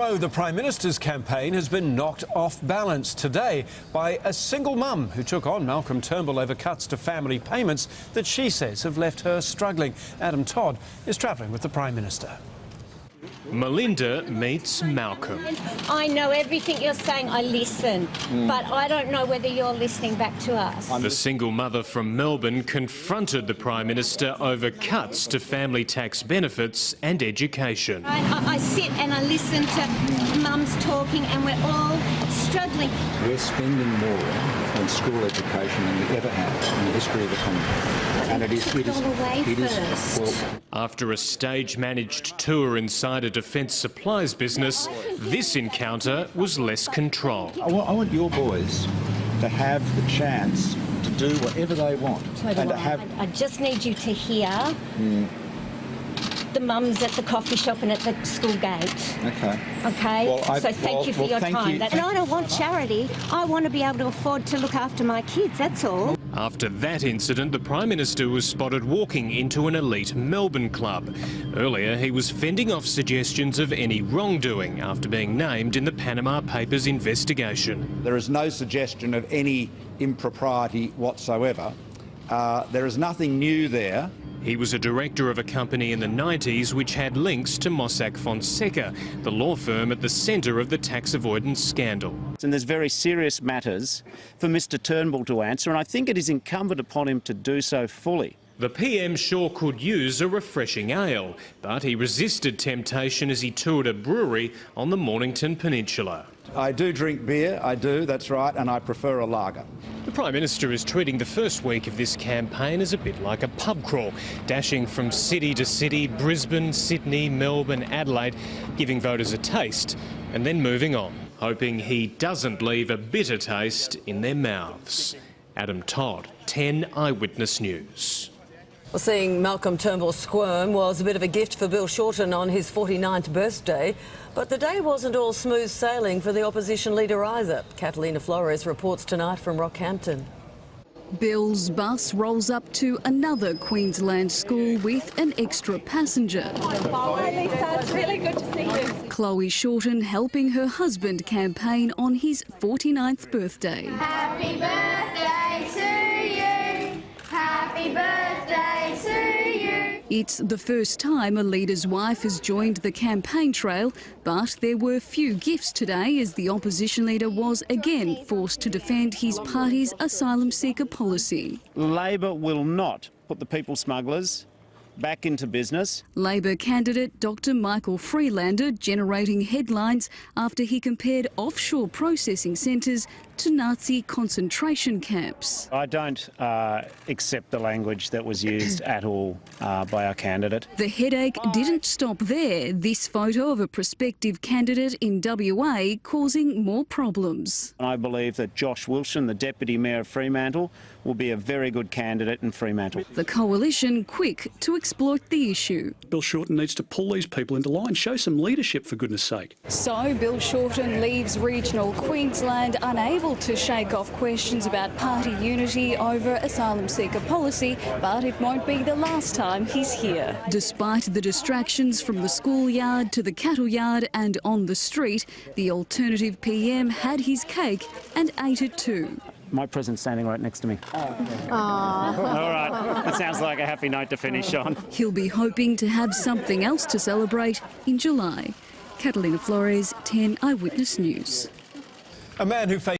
So the Prime Minister's campaign has been knocked off balance today by a single mum who took on Malcolm Turnbull over cuts to family payments that she says have left her struggling. Adam Todd is travelling with the Prime Minister. Melinda meets Malcolm. I know everything you're saying, I listen, but I don't know whether you're listening back to us. The single mother from Melbourne confronted the Prime Minister over cuts to family tax benefits and education. I sit and I listen to mums talking and we're all struggling. We're spending more on school education than we ever have in the history of the country. And it is After a stage-managed tour inside a defence supplies business, this encounter was less controlled. I want your boys to have the chance to do whatever they want. I just need you to hear the mums at the coffee shop and at the school gate. Okay. Okay? Well, so thank you for your time. And I don't want charity. I want to be able to afford to look after my kids, that's all. After that incident, the Prime Minister was spotted walking into an elite Melbourne club. Earlier, he was fending off suggestions of any wrongdoing after being named in the Panama Papers investigation. There is no suggestion of any impropriety whatsoever. There is nothing new there. He was a director of a company in the 90s which had links to Mossack Fonseca, the law firm at the centre of the tax avoidance scandal. And there's very serious matters for Mr Turnbull to answer, and I think it is incumbent upon him to do so fully. The PM sure could use a refreshing ale, but he resisted temptation as he toured a brewery on the Mornington Peninsula. I do drink beer, I do, that's right, and I prefer a lager. The Prime Minister is treating the first week of this campaign as a bit like a pub crawl, dashing from city to city, Brisbane, Sydney, Melbourne, Adelaide, giving voters a taste and then moving on, hoping he doesn't leave a bitter taste in their mouths. Adam Todd, 10 Eyewitness News. Well, seeing Malcolm Turnbull squirm was a bit of a gift for Bill Shorten on his 49th birthday, but the day wasn't all smooth sailing for the opposition leader either. Catalina Flores reports tonight from Rockhampton. Bill's bus rolls up to another Queensland school with an extra passenger. Hi Lisa, it's really good to see you. Chloe Shorten helping her husband campaign on his 49th birthday. Happy birthday to you. Happy birthday to you. It's the first time a leader's wife has joined the campaign trail, but there were few gifts today as the opposition leader was again forced to defend his party's asylum seeker policy. Labor will not put the people smugglers back into business. Labor candidate Dr Michael Freelander generating headlines after he compared offshore processing centres to Nazi concentration camps. I don't accept the language that was used at all by our candidate. The headache didn't stop there. This photo of a prospective candidate in WA causing more problems. I believe that Josh Wilson, the Deputy Mayor of Fremantle, will be a very good candidate in Fremantle. The coalition quick to exploit the issue. Bill Shorten needs to pull these people into line, show some leadership for goodness sake. So Bill Shorten leaves regional Queensland unable to shake off questions about party unity over asylum seeker policy, but it won't be the last time he's here. Despite the distractions from the schoolyard to the cattle yard and on the street, the Alternative PM had his cake and ate it too. My president's standing right next to me. All right, that sounds like a happy note to finish on. He'll be hoping to have something else to celebrate in July. Catalina Flores, 10 Eyewitness News. A man who faced